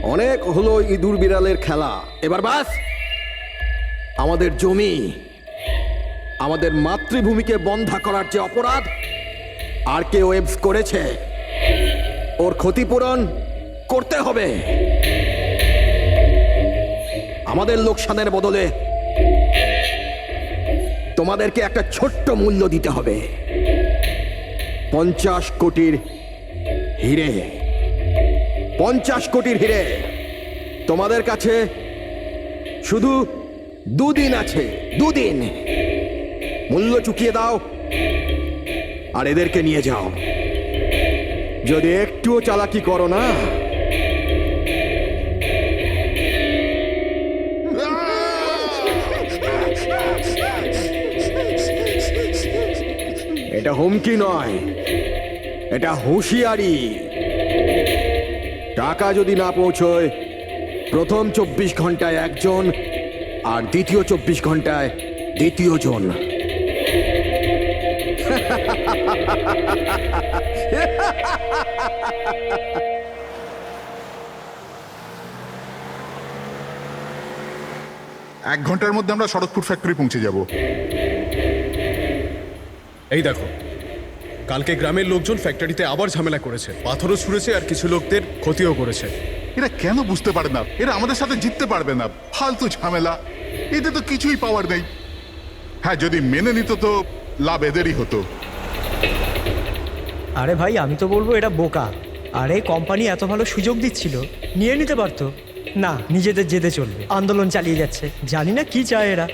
অনেক হলো ইঁদুর বিড়ালের খেলা, এবার বাস। আমাদের জমি, আমাদের মাতৃভূমিকে বন্ধা করার যে অপরাধ আর কে ওয়েবস করেছে, ওর ক্ষতিপূরণ করতে হবে। আমাদের লোকসানের বদলে তোমাদেরকে একটা ছোট্ট মূল্য দিতে হবে। 50 কোটির হিরে। 50 কোটির হিরে। তোমাদের কাছে শুধু 2 দিন আছে, 2 দিন। মূল্য চুকিয়ে দাও আর এদেরকে নিয়ে যাও। যদি একটুও চালাকি করো না, এটা হুমকি নয়, এটা হুঁশিয়ারি। টাকা যদি না পৌঁছয়, প্রথম 24 ঘন্টায় একজন আর দ্বিতীয় 24 ঘন্টায় দ্বিতীয় জন। এক ঘন্টার মধ্যে আমরা শরৎপুর ফ্যাক্টরি পৌঁছে যাব। এই দেখো, কালকে গ্রামের লোকজন ফ্যাক্টরিতে আবার ঝামেলা করেছে, পাথরও ছুঁড়েছে আর কিছু লোকদের ক্ষতিও করেছে। এরা কেন বুঝতে পারে না এরা আমাদের সাথে জিততে পারবে না? ফালতু ঝামেলা, এতে তো কিছুই পাওয়ার নেই। হ্যাঁ, যদি মেনে নিত তো লাভ এদেরই হতো। আরে ভাই, আমি তো বলবো এটা বোকা। আরে কোম্পানি এত ভালো সুযোগ দিচ্ছিল, নিয়ে নিতে পারতো। না, নিজেদের জেদে চলবে, আন্দোলন চালিয়ে যাচ্ছে। জানি না কি চায় এরা।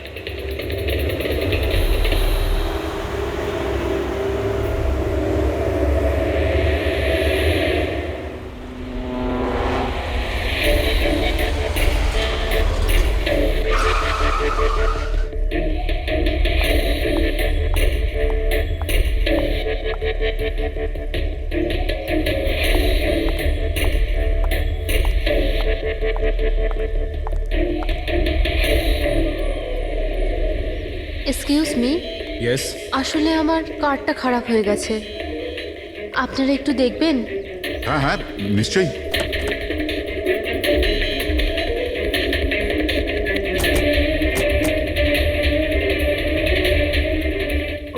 এক্সকিউজ মি, ইয়েস, আসলে আমার কার্ডটা খারাপ হয়ে গেছে, আপনারা একটু দেখবেন? হ্যাঁ হ্যাঁ, নিশ্চয়ই।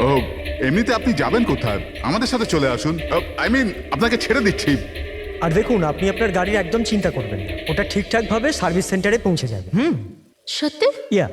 ও, এমনিতে আপনি যাবেন কোথায়? আমাদের সাথে চলে আসুন। আই মিন, আপনাকে ছেড়ে দিচ্ছি। আর দেখুন, আপনি আপনার গাড়ির একদম চিন্তা করবেন না, ওটা ঠিকঠাকভাবে সার্ভিস সেন্টারে পৌঁছে যাবে। সত্যি? ইয়া।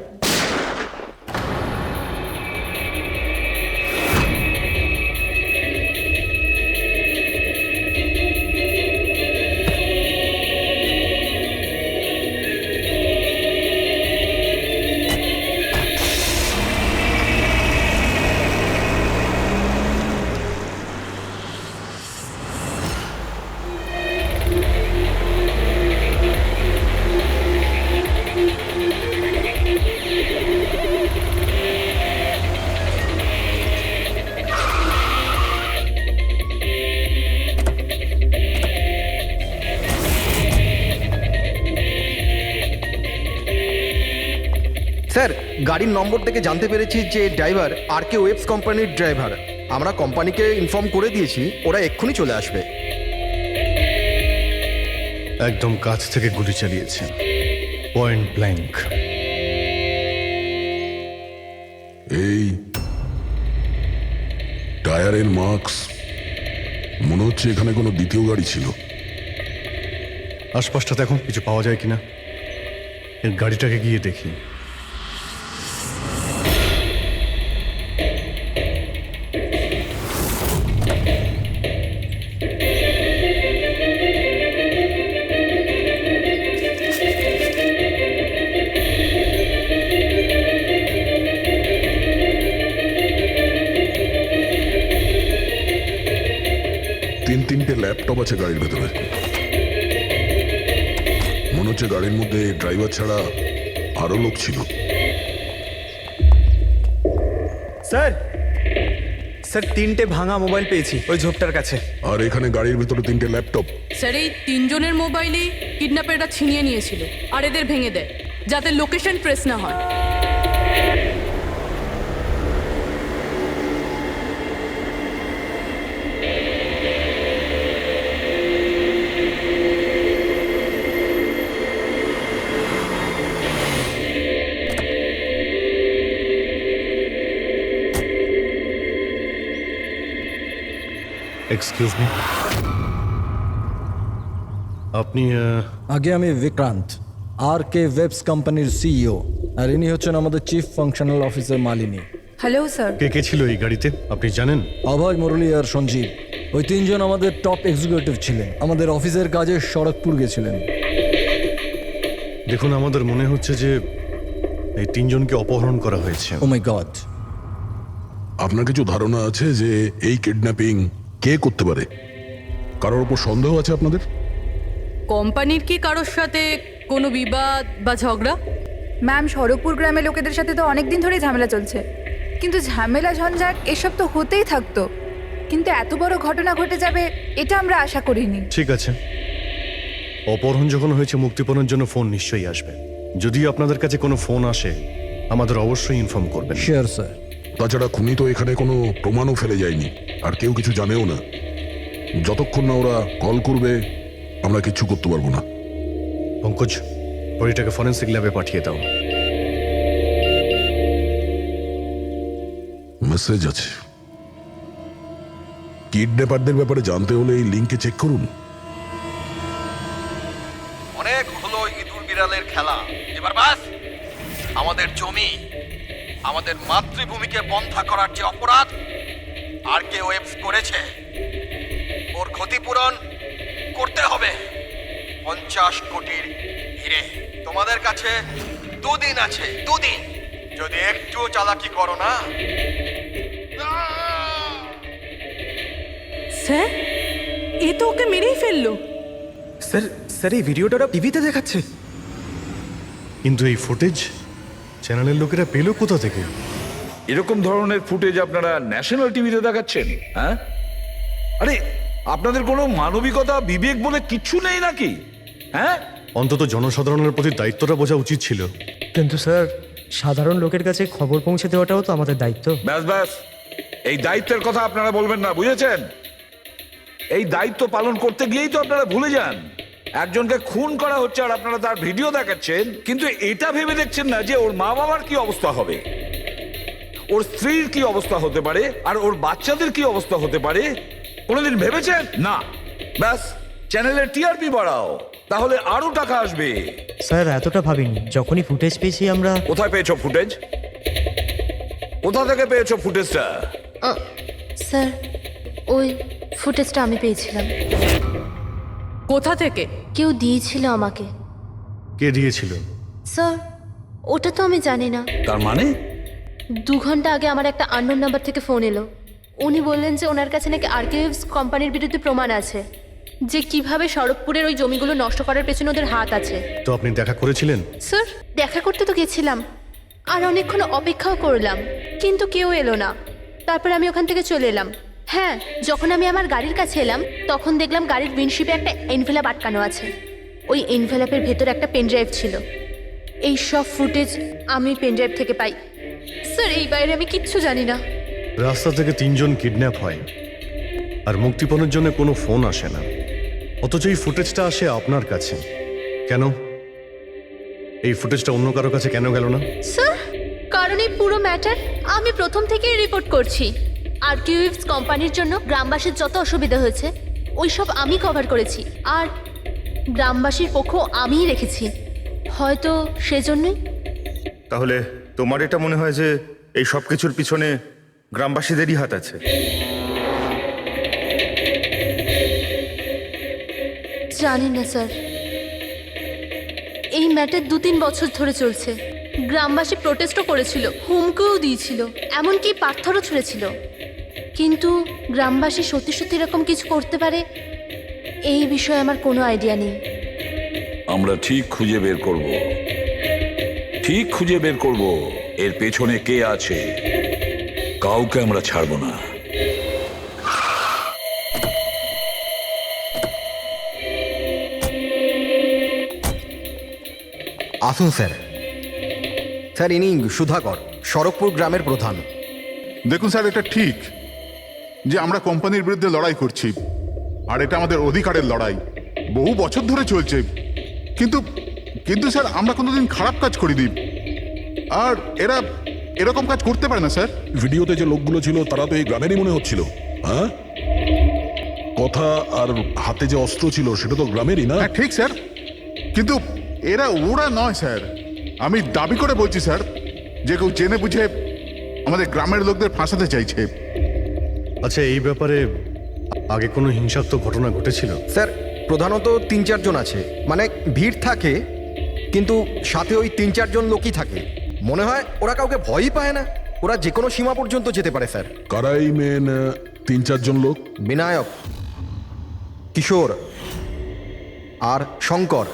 স্যার, গাড়ির নম্বর থেকে জানতে পেরেছি যে ড্রাইভার আর কে ওয়েবস কোম্পানির ড্রাইভার। আমরা কোম্পানিকে ইনফর্ম করে দিয়েছি, ওরা এক্ষুনি চলে আসবে। একদম কাছ থেকে গুলি চালিয়েছে, পয়েন্ট ব্ল্যাঙ্ক। এই টায়ারের মার্কস, মনে হচ্ছে এখানে কোনো দ্বিতীয় গাড়ি ছিল। আশপাশটা দেখুন, কিছু পাওয়া যায় কিনা। এর গাড়িটাকে গিয়ে দেখি। তিনটে ল্যাপটপ আছে গাড়ির ভেতরে। মনে হচ্ছে গাড়ির মধ্যে ড্রাইভার ছাড়া আরো লোক ছিল। স্যার, স্যার 3টে ভাঙা মোবাইল পেয়েছি ওই ঝোপটার কাছে। আর এখানে গাড়ির ভেতরে 3টে ল্যাপটপ। স্যার, এই 3 জনের মোবাইলই কিডন্যাপাররা ছিনিয়ে নিয়েছিল আর এদের ভেঙে দেয় যাতে লোকেশন ট্রেস না হয়। এক্সকিউজ মি, আপনি আগে আমি বিক্রান্ত, আর কে ওয়েবস কোম্পানির সিইও, আর ইনি হচ্ছেন আমাদের chief functional officer Malini. Hello sir. কে কে ছিল এই গাড়িতে আপনি জানেন? অভয়, মুরলী আর সঞ্জীব, ওই তিনজন আমাদের টপ এক্সিকিউটিভ ছিলেন। আমাদের অফিসের কাজে সড়কপুর গেছিলেন। দেখুন, আমাদের মনে হচ্ছে যে এই তিনজনকে অপহরণ করা হয়েছে। ও মাই গড। আপনার কিছু ধারণা আছে যে এই কিডন্যাপিং কে করতে পারে? কারোর উপর সন্দেহ আছে আপনাদের? কোম্পানির কি কারোর সাথে কোনো বিবাদ বা ঝগড়া? ম্যাম, সড়কপুর গ্রামের লোকেদের সাথে তো অনেক দিন ধরেই ঝামেলা চলছে, কিন্তু ঝামেলা ঝঞ্ঝাট এসব তো হতেই থাকতো, কিন্তু এত বড় ঘটনা ঘটে যাবে এটা আমরা আশা করিনি। ঠিক আছে, অপহরণ যখন হয়েছে, মুক্তিপণের জন্য ফোন নিশ্চয়ই আসবে। যদি আপনাদের কাছে কোনো ফোন আসে আমাদের অবশ্যই ইনফর্ম করবেন। Sure sir. তাছাড়া খুনি তো এখানে কোনো প্রমাণও ফেলে যায়নি, আর কেউ কিছু জানেও না। যতক্ষণ না ওরা কল করবে আমরা কিচ্ছু করতে পারবো না। পঙ্কজ, বডিটাকে ফরেন্সিক ল্যাবে পাঠিয়ে দাও। মেসেজ আছে। কিডন্যাপারদের ব্যাপারে জানতে হলে এই লিঙ্কে চেক করুন। অনেক হলো ইঁদুর বিড়ালের খেলা, এবার বাস। আমাদের জমি, আমাদের মাতৃভূমিকে বন্ধা করার যে অপরাধ আর কে ওয়েবস করেছে, ওর ক্ষতিপূরণ করতে হবে 50 কোটির হিরে। তোমাদের কাছে 2 দিন আছে, 2 দিন। যদি একটু চালাকি করো না। স্যার, এ তো ওকে মেরেই ফেললো। স্যার স্যার এই ভিডিওটা ওরা টিভিতে দেখাচ্ছে। কিন্তু এই ফুটেজ চ্যানেলের লোকেরা পেল কোথা থেকে? এরকম ধরনের ফুটেজ আপনারা ন্যাশনাল টিভিতে দেখাচ্ছেন? হ্যাঁ, আরে আপনাদের কোনো মানবিকতা বিবেক বলে কিচ্ছু নেই নাকি? হ্যাঁ, অন্তত জনসাধারণের প্রতি দায়িত্বটা বোঝা উচিত ছিল। কিন্তু স্যার, সাধারণ লোকের কাছে খবর পৌঁছে দেওয়াটাও তো আমাদের দায়িত্ব। ব্যাস ব্যাস, এই দায়িত্বের কথা আপনারা বলবেন না, বুঝেছেন? এই দায়িত্ব পালন করতে গিয়েই তো আপনারা ভুলে যান। একজনকে খুন করা হচ্ছে আর আপনারা তার ভিডিও দেখাচ্ছেন, কিন্তু এটা ভেবে দেখছেন না যে ওর মা বাবার কি অবস্থা হবে, ওর স্ত্রীর কি অবস্থা হতে পারে, আর ওর বাচ্চাদের কি অবস্থা হতে পারে। কোনোদিন ভেবেছেন? না। ব্যাস, চ্যানেলের টিআরপি বাড়াও, তাহলে আরো টাকা আসবে। স্যার, এতটা ভাবিনি। যখনই ফুটেজ পেয়েছি আমরা। কোথায় পেয়েছো ফুটেজ? কোথা থেকে পেয়েছো ফুটেজটা? স্যার, ওই ফুটেজটা আমি পেয়েছিলাম। কোথা থেকে? কেউ দিয়েছিল আমাকে। কে দিয়েছিল? স্যার, ওটা তো আমি জানি না। তার মানে 2 ঘন্টা আগে আমার একটা আননোন নাম্বার থেকে ফোন এলো। উনি বললেন যে ওনার কাছে নাকি আর্কাইভস কোম্পানির বিরুদ্ধে প্রমাণ আছে, যে কিভাবে সড়কপুরের ওই জমিগুলো নষ্ট করার পেছনে ওদের হাত আছে। তো আপনি দেখা করেছিলেন? স্যার, দেখা করতে তো গেছিলাম, আর অনেকক্ষণ অপেক্ষাও করলাম, কিন্তু কেউ এলো না। তারপর আমি ওখান থেকে চলে এলাম। হ্যাঁ, যখন আমি আমার গাড়ির কাছে এলাম তখন দেখলাম গাড়ির উইন্ডশিপে একটা এনভেলাপ আটকানো আছে। ওই এনভেলাপের ভেতর একটা পেনড্রাইভ ছিল। এই সব ফুটেজ আমি পেনড্রাইভ থেকে পাই। স্যার, এই বাইরে আমি কিচ্ছু জানি না। রাস্তা থেকে 3 জন কিডন্যাপ হয় আর মুক্তিপণের জন্য কোনো ফোন আসে না, অথচ এই ফুটেজটা আসে আপনার কাছে। কেন এই ফুটেজটা অন্য কারো কাছে কেন গেল না? স্যার, কারণ এই পুরো ম্যাটার আমি প্রথম থেকেই রিপোর্ট করছি। আর্কিউভস কোম্পানির জন্য গ্রামবাসীর যত অসুবিধা হয়েছে ওই সব আমি কভার করেছি, আর গ্রামবাসীর পক্ষ আমিই রেখেছি। হয়তো সেজন্যই। তাহলে তোমার এটা মনে হয় যে এই সব কিছুর পিছনে গ্রামবাসীদেরই হাত আছে? জানি না স্যার, এই ম্যাটার 2-3 বছর ধরে চলছে। গ্রামবাসী প্রোটেস্টও করেছিল, হুমকিও দিয়েছিল, এমনকি পাথরও ছুঁড়েছিল। কিন্তু গ্রামবাসী সত্যি সত্যি এরকম কিছু করতে পারে এই বিষয়ে আমার কোনো আইডিয়া নেই। আমরা ঠিক খুঁজে বের করব, ঠিক খুঁজে বের করব এর পেছনে কে আছে। কাউকে আমরা ছাড়বো না। আসুন স্যার। স্যার, ইনি সুধাকর, সড়কপুর গ্রামের প্রধান। দেখুন স্যার, এটা ঠিক যে আমরা কোম্পানির বিরুদ্ধে লড়াই করছি, আর এটা আমাদের অধিকারের লড়াই, বহু বছর ধরে চলছে। কিন্তু কিন্তু স্যার, আমরা কোনোদিন খারাপ কাজ করিনি, আর এরা এরকম কাজ করতে পারে না স্যার। ভিডিওতে যে লোকগুলো ছিল তারা তো এই গ্রামেরই মনে হচ্ছিল। হ্যাঁ, কথা আর হাতে যে অস্ত্র ছিল সেটা তো গ্রামেরই না। হ্যাঁ ঠিক স্যার, কিন্তু ওরা নয় স্যার। আমি দাবি করে বলছি স্যার যে কেউ জেনে বুঝে আমাদের গ্রামের লোকদের ফাঁসাতে চাইছে। আচ্ছা, এই ব্যাপারে আগে কোনো হিংসাত্মক ঘটনা ঘটেছিল? স্যার প্রধানত 3-4 জন আছে, মানে ভিড় থাকে কিন্তু সাথে ওই 3-4 জন লোকই থাকে। মনে হয় ওরা কাউকে ভয়ই পায় না, ওরা যে কোনো সীমা পর্যন্ত যেতে পারে স্যার। কারাই মেন 3-4 জন লোক? বিনায়ক, কিশোর আর শঙ্কর।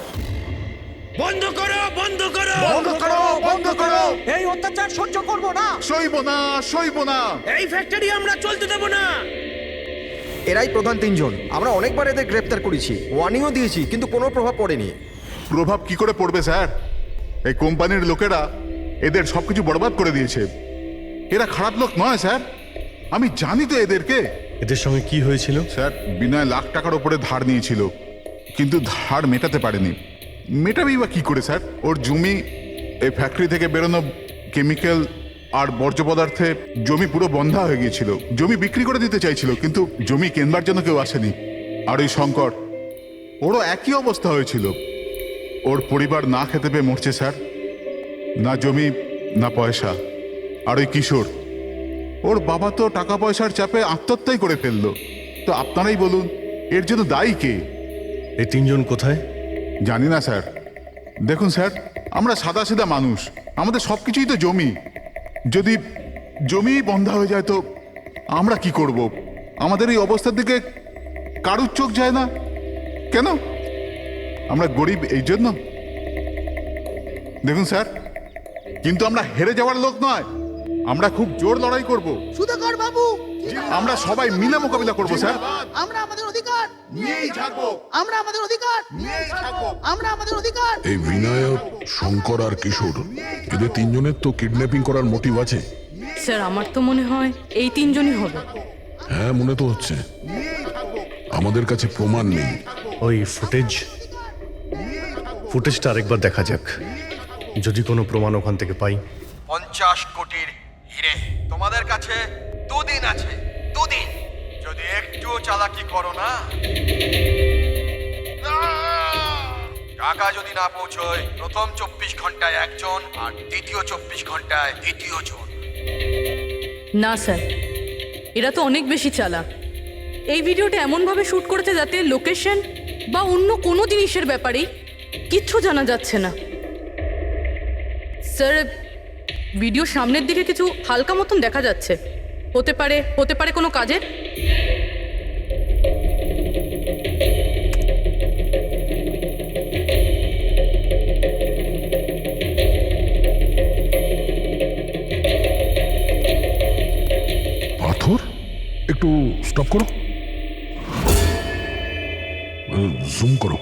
বন্ধ করো, বন্ধ করো, বন্ধ করো, বন্ধ করো, এই অত্যাচার সহ্য করব না। সইব না, সইব না। এই ফ্যাক্টরি আমরা চলতে দেব না। এরাই প্রধান 3 জন। আমরা অনেকবার এদের গ্রেপ্তার করেছি, ওয়ার্নিংও দিয়েছি, কিন্তু কোনো প্রভাব পড়েনি। প্রভাব কি করে পড়বে স্যার? এই কোম্পানির লোকেরা এদের সবকিছু বরবাদ করে দিয়েছে। এরা খারাপ লোক নয় স্যার, আমি জানি তো এদেরকে। এদের সঙ্গে কি হয়েছিল? স্যার বিনয় লাখ টাকার ওপরে ধার নিয়েছিল, কিন্তু ধার মেটাতে পারেনি। মেটাবেই বা কি করে স্যার? ওর জমি, এই ফ্যাক্টরি থেকে বেরোনো কেমিক্যাল আর বর্জ্য পদার্থে জমি পুরো বন্ধা হয়ে গিয়েছিল। জমি বিক্রি করে দিতে চাইছিল, কিন্তু জমি কেনবার জন্য কেউ আসেনি। আর ওই শঙ্কর, ওরও একই অবস্থা হয়েছিল। ওর পরিবার না খেতে পেয়ে মরছে স্যার, না জমি না পয়সা। আর ওই কিশোর, ওর বাবা তো টাকা পয়সার চাপে আত্মহত্যাই করে ফেললো। তো আপনারাই বলুন এর জন্য দায়ী কে? এই 3 জন কোথায়? জানি না স্যার। দেখুন স্যার, আমরা সাদাসিধা মানুষ, আমাদের সব কিছুই তো জমি। যদি জমি বন্ধা হয়ে যায় তো আমরা কি করব? আমাদের এই অবস্থার দিকে কারুর চোখ যায় না কেন? আমরা গরিব এই জন্য? দেখুন স্যার, কিন্তু আমরা হেরে যাওয়ার লোক নয়, আমরা খুব জোর লড়াই করব। সুধাকর বাবু, আমরা সবাই মিলে মোকাবিলা করব স্যার। আমরা আমাদের অধিকার নিয়েই থাকবো, আমরা আমাদের অধিকার নিয়েই থাকবো। আমরা আমাদের অধিকার। এই বিনায়ক, শঙ্কর আর কিশোর, এদের 3 জনের তো কিডন্যাপিং করার মোটিভ আছে। স্যার আমার তো মনে হয় এই 3 জনই হবে। হ্যাঁ, মনে তো হচ্ছে। আমাদের কাছে প্রমাণ নেই। ওই ফুটেজটা আরেকবার দেখা যাক, যদি কোনো প্রমাণ ওখান থেকে পাই। 50 কোটির হিরে তোমাদের কাছে 2 দিন আছে, 2 দিন। যদি একটু চালাকি করো না, টাকা যদি না পৌঁছয়, প্রথম 24 ঘন্টায় একজন আর দ্বিতীয় 24 ঘন্টায় দ্বিতীয় জন। না স্যার, এরা তো অনেক বেশি চালাক। এই ভিডিওটা এমনভাবে শ্যুট করেছে যাতে লোকেশন বা অন্য কোনো জিনিসের ব্যাপারেই কিচ্ছু জানা যাচ্ছে না। স্যার ভিডিও সামনের দিকে কিছু হালকা মতন দেখা যাচ্ছে, হতে পারে কোনো কাজের। পাথর, একটু স্টপ করো, জুম করো।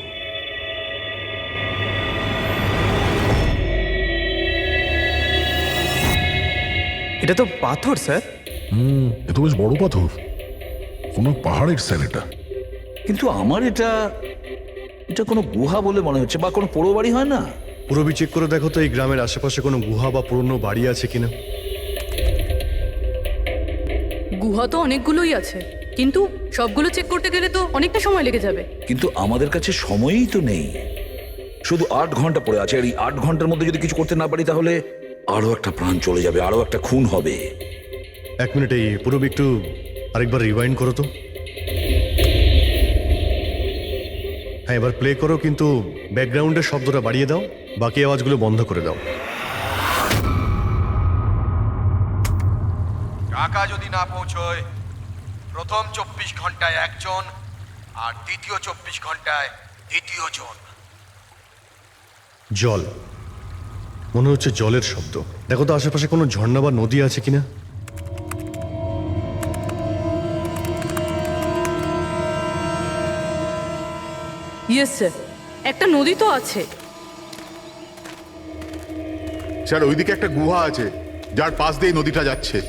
এটা তো পাথর স্যার। এ তো বেশ বড় পাথর, কোনো পাহাড়ের স্যার এটা। কিন্তু আমার এটা কোনো গুহা বলে মনে হচ্ছে, বা কোনো পোড়ো বাড়ি হয় না? পুরবি চেক করে দেখো তো এই গ্রামের আশেপাশে কোনো গুহা বা পুরনো বাড়ি আছে কিনা। গুহা তো অনেকগুলোই আছে, কিন্তু সবগুলো চেক করতে গেলে তো অনেকটা সময় লেগে যাবে। কিন্তু আমাদের কাছে সময়ই তো নেই, শুধু 8 ঘন্টা পড়ে আছে। আর এই 8 ঘন্টার মধ্যে যদি কিছু করতে না পারি তাহলে আরো একটা প্রাণ চলে যাবে, আরো একটা খুন হবে। 1 মিনিট, এই পুরবি একটু আরেকবার রিওয়াইন্ড করো তো। হ্যাঁ, এবার প্লে করো, কিন্তু ব্যাকগ্রাউন্ডের শব্দটা বাড়িয়ে দাও, বাকি আওয়াজগুলো বন্ধ করে দাও। টাকা যদি না পৌঁছয়, প্রথম 24 ঘন্টায় একজন আর দ্বিতীয় 24 ঘন্টায় দ্বিতীয় জন। জল, মনে হচ্ছে জলের শব্দ। দেখো তো আশেপাশে কোনো ঝর্ণা বা নদী আছে কিনা। ইয়েস স্যার, একটা নদী তো আছে। স্যার ওইদিকে একটা গুহা আছে, যার পাশ দিয়ে নদীটা যাচ্ছে।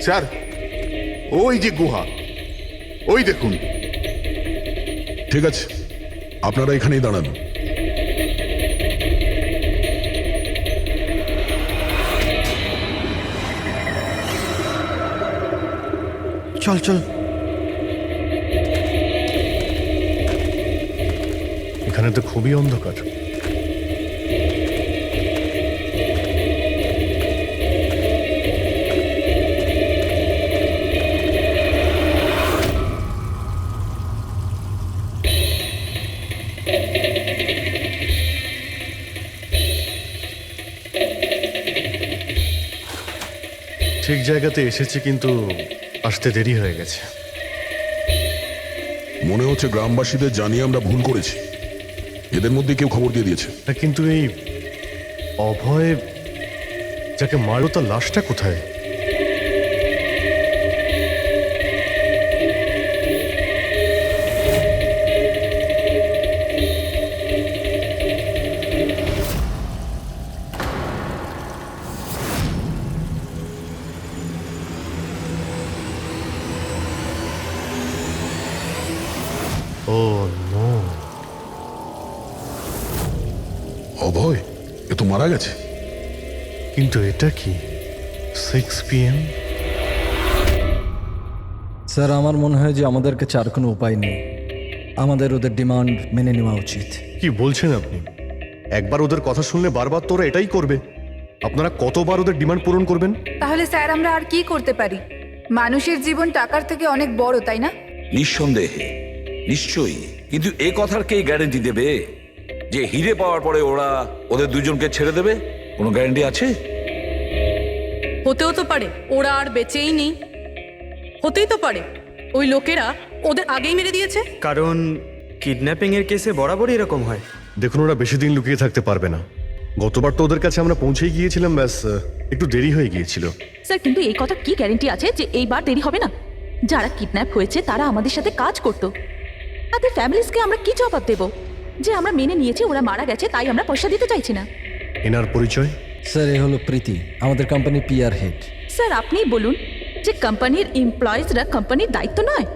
স্যার ওই যে গুহা, ওই দেখুন। ঠিক আছে, আপনারা এখানেই দাঁড়ান। চল চল। এখানে তো খুবই অন্ধকার। ঠিক জায়গাতে এসেছি, কিন্তু আসতে দেরি হয়ে গেছে। মনে হচ্ছে গ্রামবাসীদের জানিয়ে আমরা ভুল করেছি। এদের মধ্যে কেউ খবর দিয়ে দিয়েছে। কিন্তু এই অভয় যাকে মারলো তার লাশটা কোথায়? ও নো, অভয় এ তো মারা গেছে। কিন্তু এটা কি 6 PM? স্যার, আমার মনে হয় যে আমাদের কাছে আর কোনো উপায় নেই। আমাদের ওদের ডিমান্ড মেনে নেওয়া উচিত। কি বলছেন আপনি? একবার ওদের কথা শুনলে বারবার তোরা এটাই করবে? আপনারা কতবার ওদের ডিমান্ড পূরণ করবেন? তাহলে স্যার আমরা আর কি করতে পারি? মানুষের জীবন টাকার থেকে অনেক বড়, তাই না? নিঃসন্দেহে, নিশ্চয়ই। কিন্তু এ কথার কে গ্যারেন্টি দেবে যে হিরে পাওয়ার পরে ওরা ওদের দুজনকে ছেড়ে দেবে? কোনো গ্যারেন্টি আছে? হতেও তো পারে ওরা আর বেঁচেই নেই। হতেই তো পারে ওই লোকেরা ওদের আগেই মেরে দিয়েছে। কারণ কিডন্যাপিং এর কেসে বরাবরই এরকম হয়। দেখুন, ওরা বেশি দিন লুকিয়ে থাকতে পারবে না। গতবার তো ওদের কাছে আমরা পৌঁছেই গিয়েছিলাম, ব্যাস একটু দেরি হয়ে গিয়েছিল। স্যার, কিন্তু এই কথা কি গ্যারেন্টি আছে যে এইবার দেরি হবে না? যারা কিডন্যাপ হয়েছে তারা আমাদের সাথে কাজ করতো। তাদের ফ্যামিলিজকে আমরা কি জবাব দেব যে আমরা মেনে নিয়েছি ওরা মারা গেছে, তাই আমরা পয়সা দিতে চাইছি না? এনার পরিচয়? স্যার, এ হলো প্রীতি, আমাদের কোম্পানির PR হেড। স্যার, আপনিই বলুন যে কোম্পানির এমপ্লয়িজরা কোম্পানির দায়িত্ব নয়।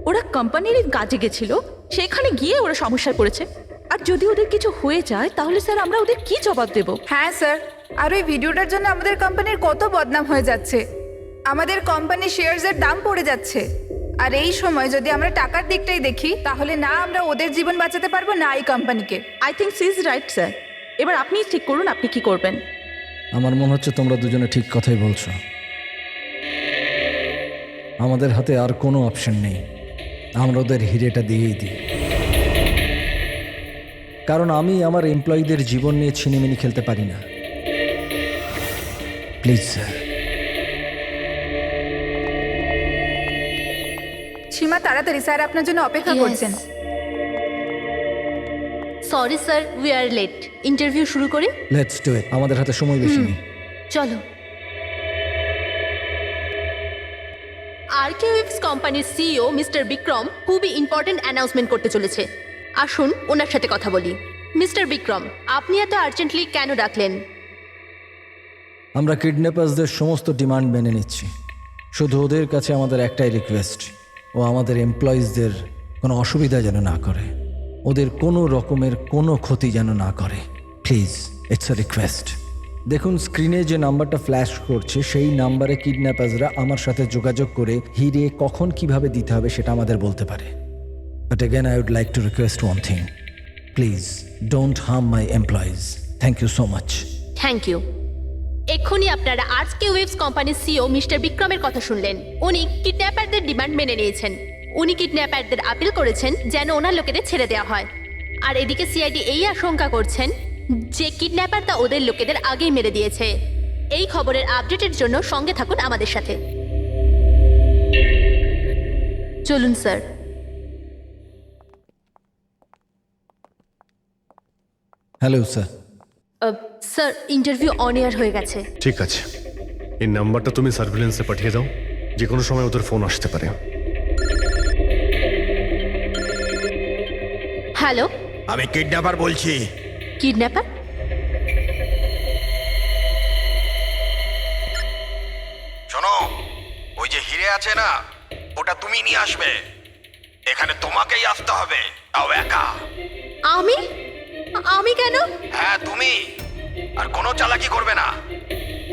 ওরা কোম্পানির কাজে গেছিল, সেখানে গিয়ে ওরা সমস্যায় পড়েছে। আর যদি ওদের কিছু হয়ে যায় তাহলে স্যার আমরা ওদের কি জবাব দেব? হ্যাঁ স্যার, আর ওই ভিডিওটার জন্য আমাদের কোম্পানির কত বদনাম হয়ে যাচ্ছে। আমাদের কোম্পানির শেয়ারসের দাম পড়ে যাচ্ছে। আর এই সময় যদি আমরা টাকার দিকটাই দেখি, তাহলে না আমরা ওদের জীবন বাঁচাতে পারবো, না এই কোম্পানিকে। I think she is right sir. এবার আপনি ঠিক করুন আপনি কি করবেন। আমার মনে হচ্ছে তোমরা দুজনে ঠিক কথাই বলছো। আমাদের হাতে আর কোনো অপশন নেই, আমরা ওদের হিরেটা দিয়েই দিই। কারণ আমি আমার এমপ্লয়ীদের জীবন নিয়ে ছিনিমিনি খেলতে পারি না। Please sir. সীমা, তাড়াতাড়ি, স্যার আপনার জন্য অপেক্ষা করছেন। Sorry sir, we are late. Interview শুরু করি। লেটস ডু ইট, আমাদের হাতে সময় বেশি নেই। চলো। আরকেওয়েভস কোম্পানির সিইও মিস্টার বিক্রম খুবই ইম্পর্টেন্ট অ্যানাউন্সমেন্ট করতে চলেছে। আসুন ওনার সাথে কথা বলি। মিস্টার বিক্রম, আপনি এত আর্জেন্টলি কেন ডাকলেন? আমরা কিডন্যাপার্সদের সমস্ত ডিমান্ড মেনে নিচ্ছি। শুধু ওদের কাছে আমাদের একটাই রিকোয়েস্ট, ও আমাদের এমপ্লয়িজদের কোনো অসুবিধা যেন না করে, ওদের কোনো রকমের কোনো ক্ষতি যেন না করে। Please, it's a request. দেখুন, স্ক্রিনে যে নাম্বারটা ফ্ল্যাশ করছে সেই নাম্বারে কিডন্যাপার্সরা আমার সাথে যোগাযোগ করে হিরে কখন কিভাবে দিতে হবে সেটা আমাদের বলতে পারে। But again I would like to request one thing, please don't harm my employees. Thank you so much. Thank you. এক্ষুনি আপনারা আরকেওয়েভস কোম্পানির সিইও মিস্টার বিক্রমের কথা শুনলেন। উনি কিডন্যাপারদের ডিমান্ড মেনে নিয়েছেন। উনি কিডন্যাপারদের আপিল করেছেন যেন ওনার লোকেদের ছেড়ে দেওয়া হয়। আর এদিকে সিআইডি এই আশঙ্কা করছেন যে কিডন্যাপারটা ওদের লোকেদের আগেই মেরে দিয়েছে। এই খবরের আপডেটের জন্য সঙ্গে থাকুন আমাদের সাথে। চলুন sir. Hello sir. Sir, interview on air হয়ে গেছে। ঠিক আছে, এই নাম্বারটা তুমি সার্ভিলেন্সে পাঠিয়ে দাও, যে কোনো সময় ওদের ফোন আসতে পারে। হ্যালো, আমি কিডন্যাপার বলছি। কিডন্যাপার? শোনো, ওই যে ট্রে আছে না, ওটা তুমি নিয়ে আসবে। এখানে তোমাকেই আসতে হবে, তাও একা। আমি আমি কেন? হ্যাঁ তুমি, আর কোনো চালাকি করবে না,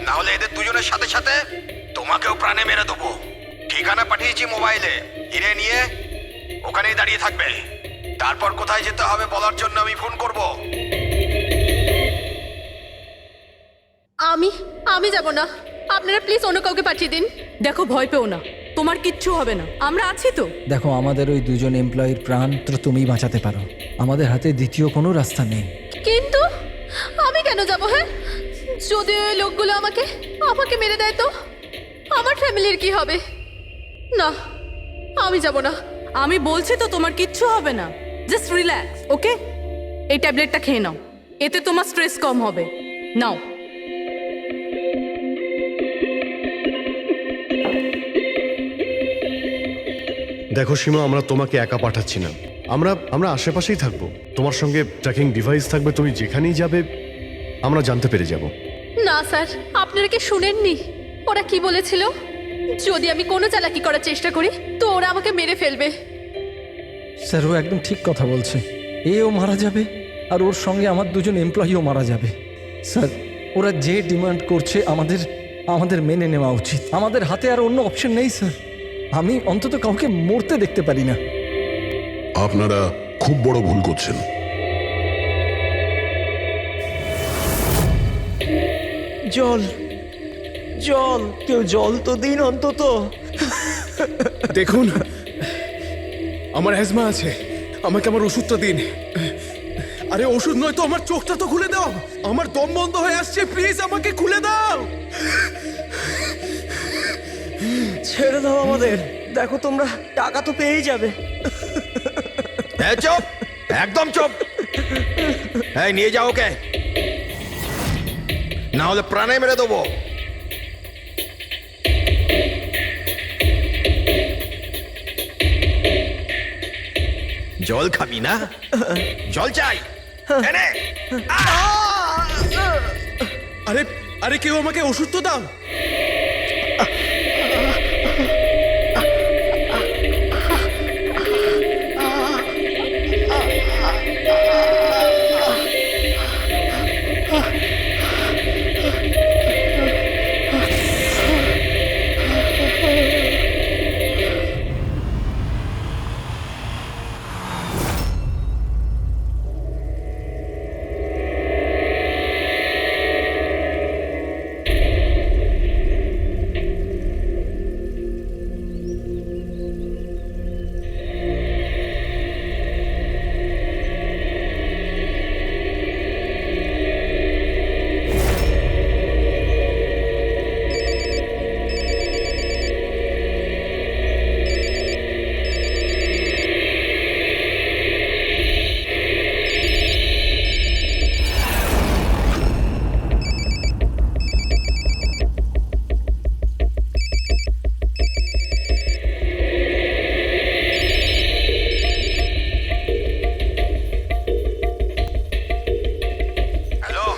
না হলে এদের দুজনের সাথে সাথে তোমাকেও প্রাণে মেরে দেবো। ঠিকানা পাঠিয়েছি মোবাইলে, হিরে নিয়ে ওখানেই দাঁড়িয়ে থাকবে। তারপর কোথায় যেতে হবে বলার জন্য আমি ফোন করব। আমি যাব না, আপনারা প্লিজ অন্য কাউকে পাঠিয়ে দিন। দেখো, ভয় পেও না, তোমার কিচ্ছু হবে না, আমরা আছি তো। দেখো, আমাদের ওই দুজন এমপ্লয়ির প্রাণ তো তুমিই বাঁচাতে পারো। আমাদের হাতে দ্বিতীয় কোনো রাস্তা নেই। কিন্তু আমি কেন যাব? হ্যাঁ, যদি ওই লোকগুলো আমাকে মেরে দেয় তো আমার ফ্যামিলির কি হবে? না, আমি যাব না। আমি বলছি তো তোমার কিচ্ছু হবে না, জাস্ট রিল্যাক্স, ওকে? এই ট্যাবলেটটা খেয়ে নাও, এতে তোমার স্ট্রেস কম হবে। নাও। দেখো সীমা, আমরা তোমাকে একা পাঠাচ্ছি না, আমরা আশেপাশেই থাকবো। তোমার সঙ্গে ট্র্যাকিং ডিভাইস থাকবে, তুমি যেখানেই যাবে আমরা জানতে পেরে যাব। না স্যার, আপনারা কি শুনেননি ওরা কি বলেছিল? যদি আমি কোনো চালাকি করার চেষ্টা করি তো ওরা আমাকে মেরে ফেলবে। স্যার, ও একদম ঠিক কথা বলছে। এও মারা যাবে আর ওর সঙ্গে আমার দুজন এমপ্লয়িও মারা যাবে। স্যার, ওরা যে ডিমান্ড করছে আমাদের মেনে নেওয়া উচিত। আমাদের হাতে আর অন্য অপশন নেই স্যার। আমি অন্তত কাউকে মরতে দেখতে পারি না। আপনারা খুব বড় ভুল করছেন। জল, কেউ জল তো দিন অন্তত। দেখুন, আমার অ্যাজমা আছে, আমাকে আমার ওষুধটা দিন। আরে ওষুধ নয় তো, আমার চোখটা তো খুলে দাও, আমার দম বন্ধ হয়ে আসছে, প্লিজ আমাকে খুলে দাও। ছেড়ে দাও আমাদের, দেখো তোমরা টাকা তো পেয়েই যাবে। চুপ, একদম চুপ। এই নিয়ে যাও ওকে, না হলে প্রাণে মেরে দেবো। জল খাবি না? জল চাই, এনে। আরে কেউ আমাকে ওষুধ তো দাও।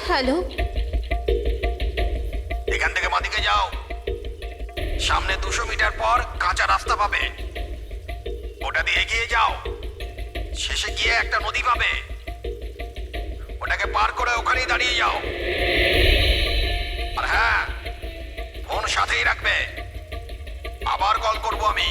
হ্যালো, এখান থেকে বাঁদিকে যাও, সামনে 200 মিটার পর কাঁচা রাস্তা পাবে, ওটা দিয়ে এগিয়ে যাও। শেষে গিয়ে একটা নদী পাবে, ওটাকে পার করে ওখানেই দাঁড়িয়ে যাও। আর হ্যাঁ, ফোন সাথেই রাখবে, আবার কল করব আমি।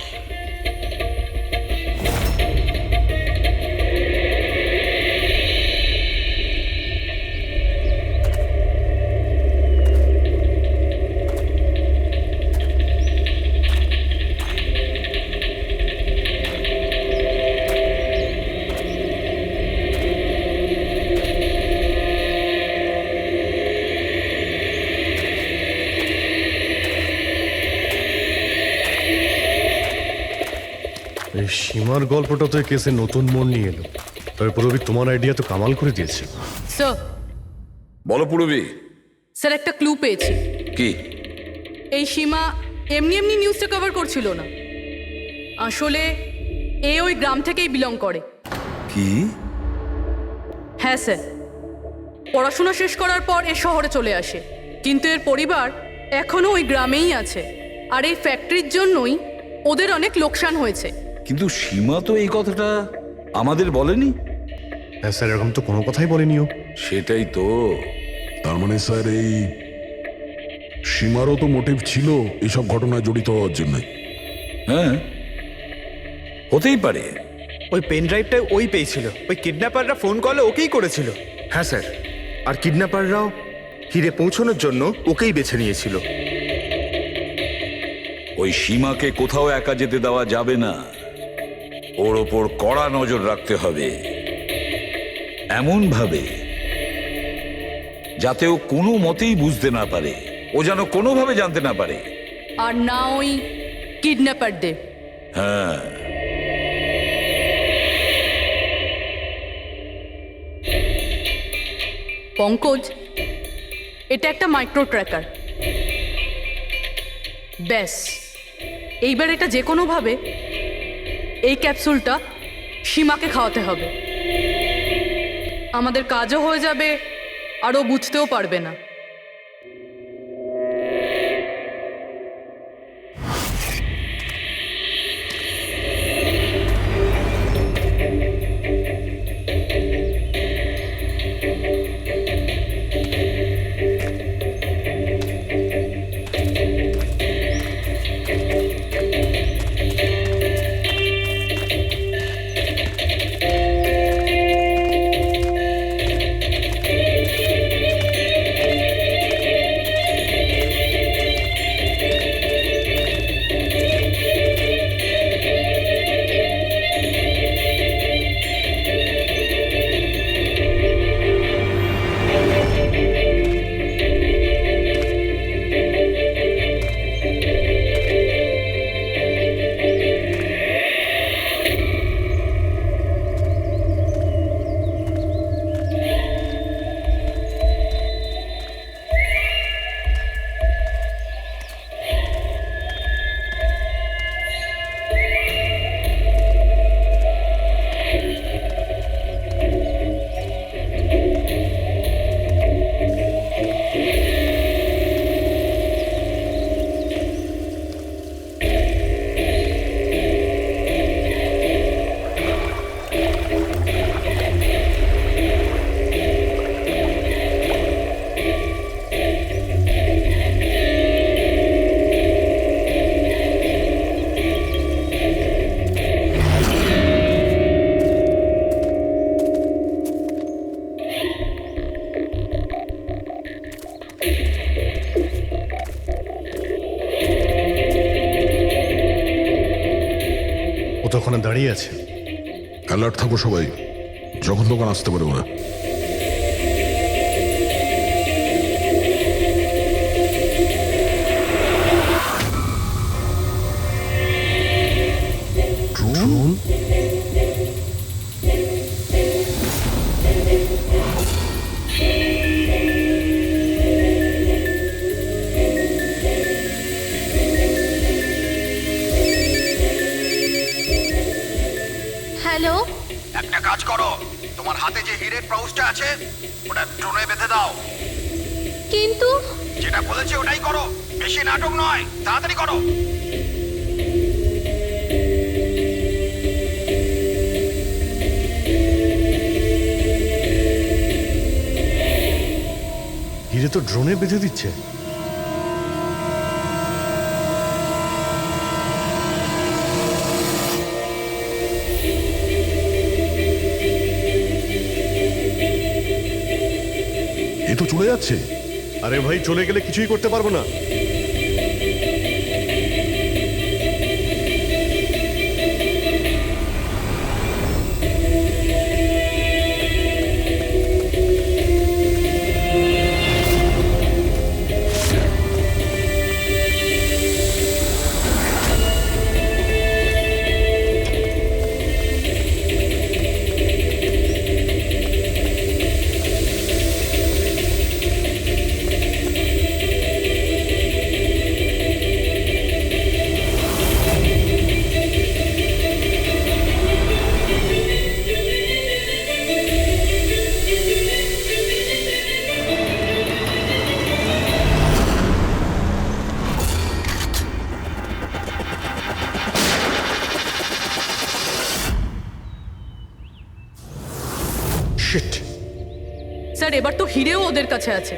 এই সীমার গল্পটা তো এই কেসে নতুন মোড় নিয়ে এলো। তবে পুরবি, তোমার আইডিয়া তো কামাল করে দিয়েছে। স্যার, বলো পুরবি। স্যার, একটা ক্লু পেয়েছি। কি? এই সীমা এমনি নিউজটা কভার করছিল না, আসলে এ ওই গ্রাম থেকেই বিলং করে। কি? হ্যাঁ স্যার, পড়াশোনা শেষ করার পর এ শহরে চলে আসে, কিন্তু এর পরিবার এখনো ওই গ্রামেই আছে। আর এই ফ্যাক্টরির জন্যই ওদের অনেক লোকসান হয়েছে। কিন্তু সীমা তো এই কথাটা আমাদের বলেনি। হ্যাঁ স্যার, এরকম তো কোনো কথাই বলেনি ও। সেটাই তো। তার মানে স্যার এই সীমারও তো মোটিভ ছিল এসব ঘটনায় জড়িত হওয়ার জন্য। হ্যাঁ, হতেই পারে। ওই পেন ড্রাইভটা ওই পেয়েছিল, ওই কিডন্যাপাররা ফোন কলে ওকেই করেছিল। হ্যাঁ স্যার, আর কিডন্যাপাররাও হিরে পৌঁছানোর জন্য ওকেই বেছে নিয়েছিল। ওই সীমাকে কোথাও একা যেতে দেওয়া যাবে না, ওর ওপর কড়া নজর রাখতে হবে, এমন ভাবে যাতে ও কোনো মতেই বুঝতে না পারে, ও যেন কোনোভাবে জানতে না পারে। আর না ওই কিডন্যাপারদের। হ্যাঁ, পঙ্কজ, এটা একটা মাইক্রো ট্র্যাকার। ব্যাস, এইবার এটা যে কোনোভাবে এই ক্যাপসুলটা সীমাকে খাওয়াতে হবে। আমাদের কাজও হয়ে যাবে, আর ও বুঝতেও পারবে না। ও তো ওখানে দাঁড়িয়ে আছে। অ্যালার্ট থাকো সবাই, যখন তখন আসতে পারে ওরা। ড্রোন? হ্যালো, একটা কাজ করো, তোমার হাতে যে হিরের পাউচটা আছে ওটা ড্রোনে বেঁধে দাও। কিন্তু যেটা বলেছি ওটাই করো, বেশি নাটক নয়, তাড়াতাড়ি করো। হিরে তো ড্রোনে বেঁধে দিচ্ছে। এ তো চলে যাচ্ছে। আরে ভাই, চলে গেলে কিছুই করতে পারবো না। স্যার এবার তো হিরেও ওদের কাছে আছে।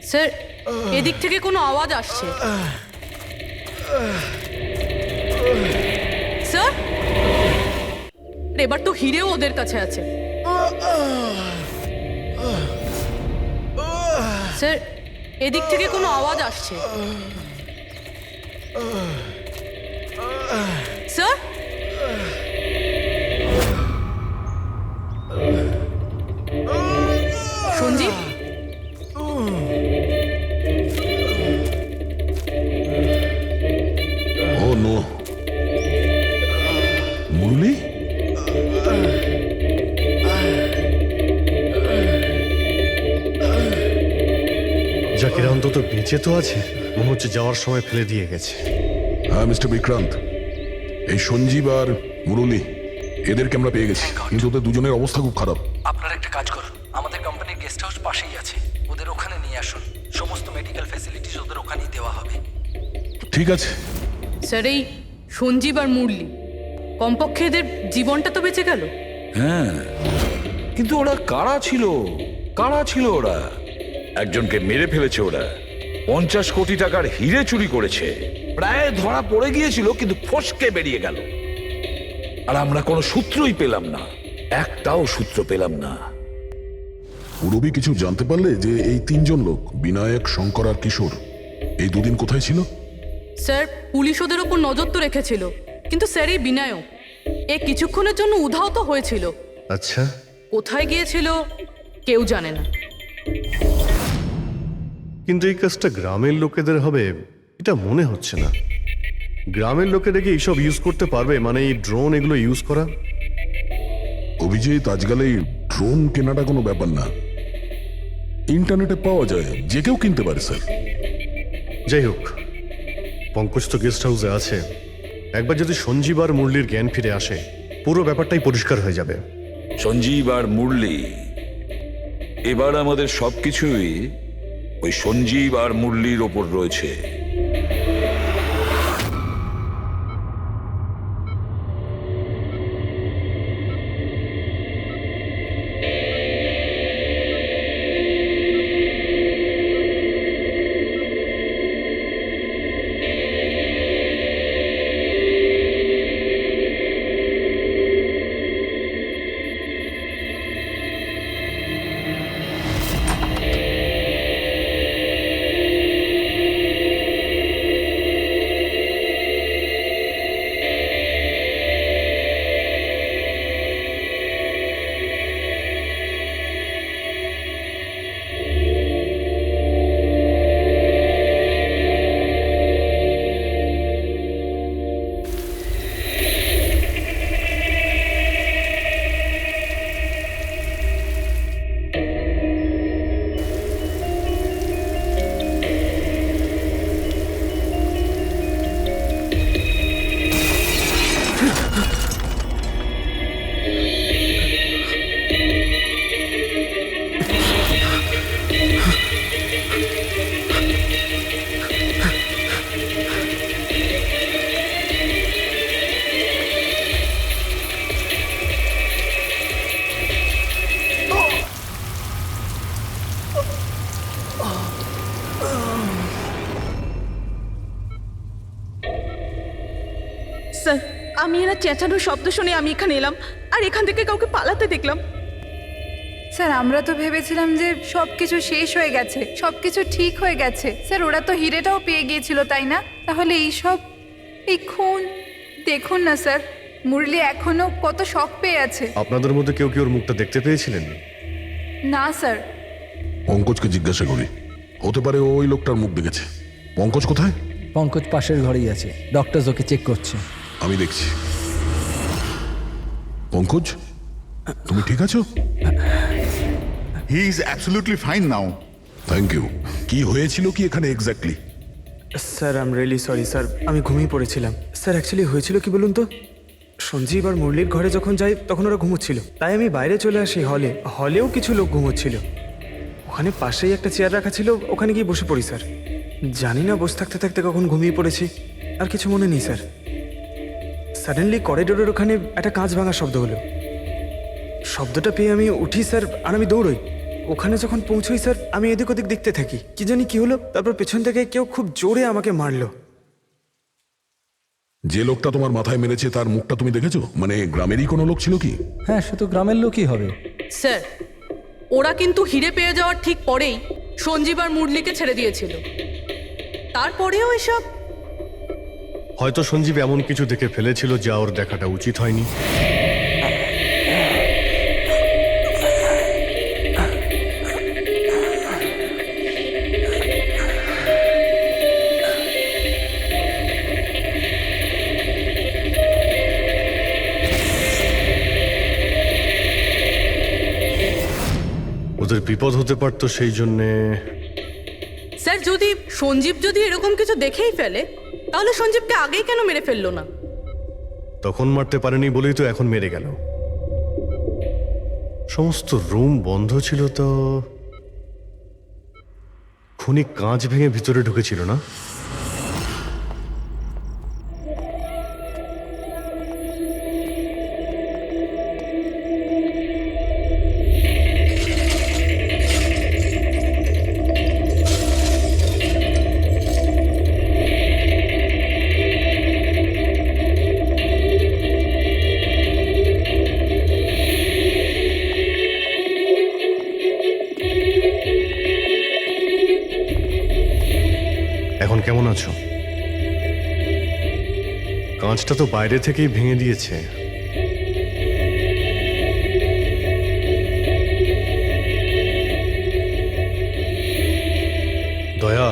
স্যার এদিক থেকে কোনো আওয়াজ আসছে। স্যার এবার তো হিরেও ওদের কাছে আছে। স্যার এদিক থেকে কোনো আওয়াজ আসছে। স্যার সঞ্জীব ও নো, মুরলি? জাকিরা অন্তত বেঁচে তো আছে, মনে হচ্ছে যাওয়ার সময় ফেলে দিয়ে গেছে। হ্যাঁ মিস্টার বিক্রান্ত, এই সঞ্জীব আর মুরলি এদেরকে আমরা পেয়ে গেছি, কিন্তু ওদের দুজনের অবস্থা খুব খারাপ। আপনারা একটা কাজ করুন, আমাদের কোম্পানির গেস্ট হাউস পাশেই আছে, ওদের ওখানে নিয়ে আসুন। সমস্ত মেডিকেল ফ্যাসিলিটিস ওদের ওখানেই দেওয়া হবে। ঠিক আছে। স্যার এই সঞ্জীব আর মুরলি কমপক্ষে এদের জীবনটা তো বেঁচে গেল। হ্যাঁ, কিন্তু ওরা কারা ছিল? কারা ছিল ওরা? একজনকে মেরে ফেলেছে ওরা, 50 কোটি টাকার হিরে চুরি করেছে, প্রায় ধরা পড়ে গিয়েছিল কিন্তু ফসকে বেরিয়ে গেল। আর আমরা কোনো সূত্রই পেলাম না, একটাও সূত্র পেলাম না। পুরবি কিছু জানতে পারলে যে এই তিনজন লোক বিনায়ক, শঙ্কর আর কিশোর এই দুদিন কোথায় ছিল? স্যার পুলিশ ওদের ওপর নজর তো রেখেছিল, কিন্তু স্যার এই বিনায়ক এ কিছুক্ষণের জন্য উধাও তো হয়েছিল। আচ্ছা, কোথায় গিয়েছিল কেউ জানে না। কিন্তু এই কাজটা গ্রামের লোকেদের হবে এটা মনে হচ্ছে না। গ্রামের লোকেরা কি এইসব ইউজ করতে পারবে, মানে এই ড্রোন এগুলো ইউজ করা? অভিজিৎ, আজকাল এই ড্রোন কেনাটা কোনো ব্যাপার না, ইন্টারনেটে পাওয়া যায়, যে কেউ কিনতে পারে স্যার। যাই হোক, পঙ্কজ তো গেস্ট হাউসে আছে, একবার যদি সঞ্জীব আর মুরলির জ্ঞান ফিরে আসে পুরো ব্যাপারটাই পরিষ্কার হয়ে যাবে। সঞ্জীব আর মুরলি, এবার আমাদের সবকিছুই ওই সঞ্জীব আর মুরলির ওপর রয়েছে। স্যার আমি এরা চেঁচানোর শব্দ শুনে আমি এখানে এলাম, আর এখান থেকে কাউকে পালাতে দেখলাম। স্যার আমরা তো ভেবেছিলাম যে সব কিছু শেষ হয়ে গেছে, সব কিছু ঠিক হয়ে গেছে। স্যার ওরা তো হিরেটাও পেয়ে গিয়েছিল, তাই না? তাহলে এই সব, এই খুন, দেখুন না স্যার, মুরলি এখনো কত শক পেয়ে আছে। আপনাদের মধ্যে কেউ কি ওর মুখটা দেখতে পেয়েছিলেন? না স্যার। পঙ্কজকে জিজ্ঞাসা করি, হতে পারে ওই লোকটার মুখ দেখেছে। পঙ্কজ কোথায়? পঙ্কজ পাশের ঘরেই আছে, ডক্টর ওকে চেক করছে। আমি দেখছি। পঙ্কজ, তুমি ঠিক আছো? He is absolutely fine now. Thank you. কি হয়েছিল কি এখানে exactly? Sir I am really sorry sir, আমি ঘুমিয়ে পড়েছিলাম। স্যার অ্যাকচুয়ালি হয়েছিল কি বলুন তো, সঞ্জীব আর মুরলির ঘরে যখন যাই তখন ওরা ঘুমোচ্ছিল, তাই আমি বাইরে চলে আসি হলেও কিছু লোক ঘুমোচ্ছিল। ওখানে পাশেই একটা চেয়ার রাখা ছিল, ওখানে গিয়ে বসে পড়ি স্যার। জানি না বসে থাকতে থাকতে কখন ঘুমিয়ে পড়েছি, আর কিছু মনে নেই স্যার। সাডেনলি করিডোরের ওখানে একটা কাঁচ ভাঙার শব্দ হলো, শব্দটা পেয়ে আমি উঠি স্যার, আর আমি দৌড়ই। ওখানে যখন পৌঁছই স্যার, আমি এদিক ওদিক দেখতে থাকি, কি জানি কি হলো। তারপর পেছন থেকে কেউ খুব জোরে আমাকে মারলো। যে লোকটা তোমার মাথায় মেরেছে তার মুখটা তুমি দেখেছো? মানে গ্রামেরই কোনো লোক ছিল কি? হ্যাঁ, সে তো গ্রামের লোকই হবে। স্যার, ওরা কিন্তু হিরে পেয়ে যাওয়ার ঠিক পরেই সঞ্জীব আর মুরলিকে ছেড়ে দিয়েছিল। তারপরেও এসব। হয়তো সঞ্জীব এমন কিছু দেখে ফেলেছিল যা ওর দেখাটা উচিত হয়নি। ওদের বিপদ হতে পারতো, সেই জন্যে। স্যার, সঞ্জীব যদি এরকম কিছু দেখেই ফেলে, তাহলে সঞ্জীবকে আগেই কেন মেরে ফেললো না? তখন মারতে পারেনি বলেই তো এখন মেরে গেল। সমস্ত রুম বন্ধ ছিল তো খুনি কাঁচ ভেঙে ভিতরে ঢুকেছিল না? এখন কেমন আছো? কাঁচটা তো বাইরে থেকেই ভেঙে দিয়েছে। দয়া,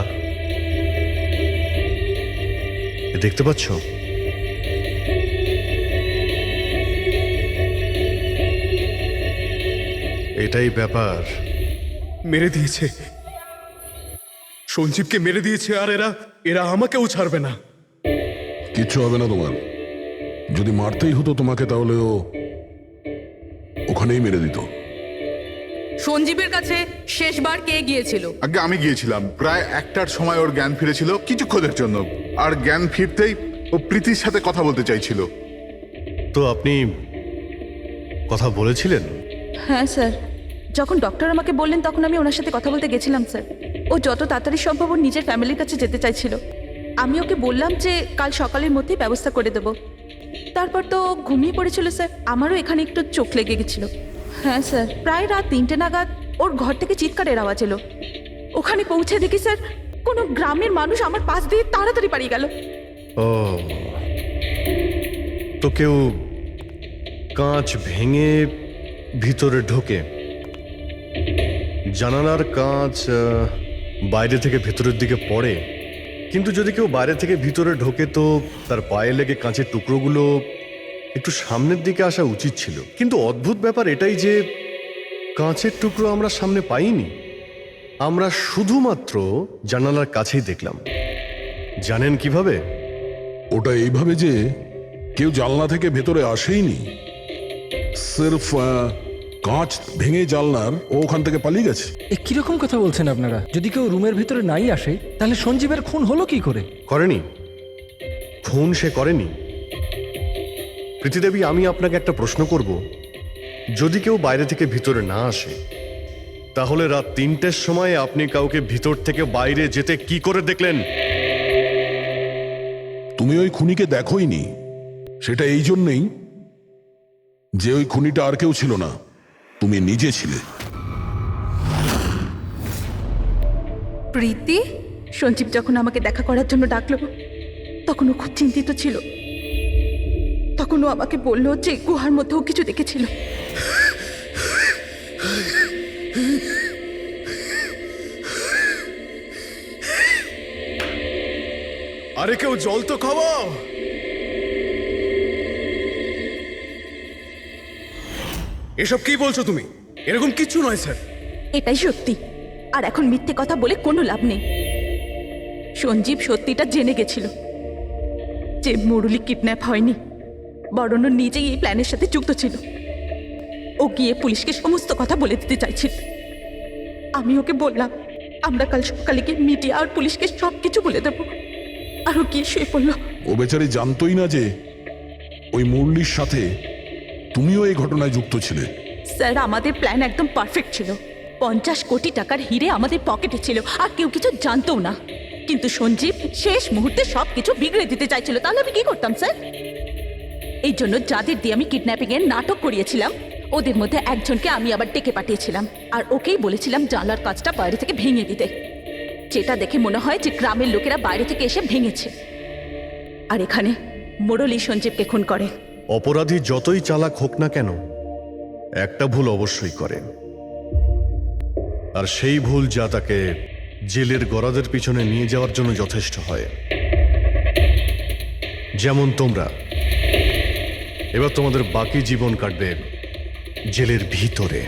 এ দেখতে পাচ্ছ? এটাই ব্যাপার। মেরে দিয়েছে, সঞ্জীবকে মেরে দিয়েছে, আর এরা আমাকেও ছাড়বে না। কিচ্ছু হবে না তোমার। যদি মারতেই হতো তোমাকে তাহলে ও ওখানেই মেরে দিত। সঞ্জীবের কাছে শেষবার কে গিয়েছিল? আগে আমি গিয়েছিলাম, প্রায় 1টার সময় ওর জ্ঞান ফিরেছিল কিছুক্ষণের জন্য। আর জ্ঞান ফিরতেই ও প্রীতির সাথে কথা বলতে চাইছিল। তো আপনি কথা বলেছিলেন? হ্যাঁ স্যার, যখন ডক্টর আমাকে বললেন তখন আমি ওনার সাথে কথা বলতে গেছিলাম স্যার। ও যত তাড়াতাড়ি সম্ভব ওর নিজের ফ্যামিলির কাছে যেতে চাইছিল। আমি ওকে বললাম যে কাল সকালের মধ্যেই ব্যবস্থা করে দেব। তারপর তো ও ঘুমিয়ে পড়েছিল স্যার। আমারও এখানে একটু চোখ লেগে গেছিল। হ্যাঁ স্যার, প্রায় রাত 3টে নাগাদ ওর ঘর থেকে চিৎকারের আওয়াজ এলো। ওখানে পৌঁছে দেখি স্যার কোনো গ্রামের মানুষ আমার পাশ দিয়ে তাড়াতাড়ি পালিয়ে গেল। ও, তো কেউ কাঁচ ভেঙে ভিতরে ঢোকে? জানালার কাঁচ বাইরে থেকে ভেতরের দিকে পড়ে, কিন্তু যদি কেউ বাইরে থেকে ভিতরে ঢোকে তো তার পায়ে লেগে কাঁচের টুকরোগুলো একটু সামনের দিকে আসা উচিত ছিল। কিন্তু অদ্ভুত ব্যাপার এটাই যে কাঁচের টুকরো আমরা সামনে পাইনি। আমরা শুধুমাত্র জানালার কাছেই দেখলাম। জানেন কিভাবে? ওটা এইভাবে যে কেউ জানলা থেকে ভেতরে আসেইনি, সির্ফ কাঁচ ভেঙে জানলার ও ওখান থেকে পালিয়ে গেছে। এ কিরকম কথা বলছেন আপনারা? যদি কেউ রুমের ভিতরে নাই আসে তাহলে সঞ্জীবের খুন হলো কি করে? করেনি, খুন সে করেনি। প্রীতিদেবী, আমি আপনাকে একটা প্রশ্ন করব। যদি কেউ বাইরে থেকে ভিতরে না আসে, তাহলে রাত 3টের সময় আপনি কাউকে ভিতর থেকে বাইরে যেতে কি করে দেখলেন? তুমি ওই খুনিকে দেখোইনি, সেটা এই জন্যেই যে ওই খুনিটা আর কেউ ছিল না, তুমি নিজে ছিলে। প্রীতি? সঞ্জীব যখন আমাকে দেখা করার জন্য ডাকলো তখন ও খুব চিন্তিত ছিল। তখন ও আমাকে বললো যে গুহার মধ্যেও কিছু দেখেছিল। আরে কেউ জল তো খাওয়াও। এসব কি বলছো তুমি? এরকম কিছু নয় স্যার। এটাই সত্যি, আর এখন মিথ্যে কথা বলে কোনো লাভ নেই। সঞ্জীব সত্যিটা জেনে গেছিল যে মুরলি কিডন্যাপ হয়নি, বরং ও নিজেই এই প্ল্যানের সাথে যুক্ত ছিল। ও গিয়ে পুলিশকে সমস্ত কথা বলে দিতে চাইছিল। আমি ওকে বললাম আমরা কাল সকালে গিয়ে মিডিয়া আর পুলিশকে সব কিছু বলে দেবো। আর ও গিয়ে শুয়ে পড়ল। ও বেচারি জানতোই না যে ওই মুরলির সাথে তুমিও এই ঘটনায় যুক্ত ছিলে। স্যার আমাদের প্ল্যান একদম পারফেক্ট ছিল। 50 কোটি টাকার হিরে আমাদের পকেটে ছিল আর কেউ কিছু জানতও না, কিন্তু সঞ্জীব শেষ মুহূর্তে সব কিছু বিগড়ে দিতে চাইছিল। তাহলে আমি কি করতাম স্যার? এই জন্য যাদের দিয়ে আমি কিডন্যাপিং এর নাটক করিয়েছিলাম ওদের মধ্যে একজনকে আমি আবার ডেকে পাঠিয়েছিলাম আর ওকেই বলেছিলাম জানলার কাজটা বাইরে থেকে ভেঙে দিতে, যেটা দেখে মনে হয় যে গ্রামের লোকেরা বাইরে থেকে এসে ভেঙেছে। আর এখানে মুরলী সঞ্জীবকে খুন করে। অপরাধী যতই চালাক হোক না কেন একটা ভুল অবশ্যই করে, আর সেই ভুল যা তাকে জেলের গরাদের পিছনে নিয়ে যাওয়ার জন্য যথেষ্ট হয়। যেমন তোমরা এবার তোমাদের বাকি জীবন কাটবে জেলের ভিতরে।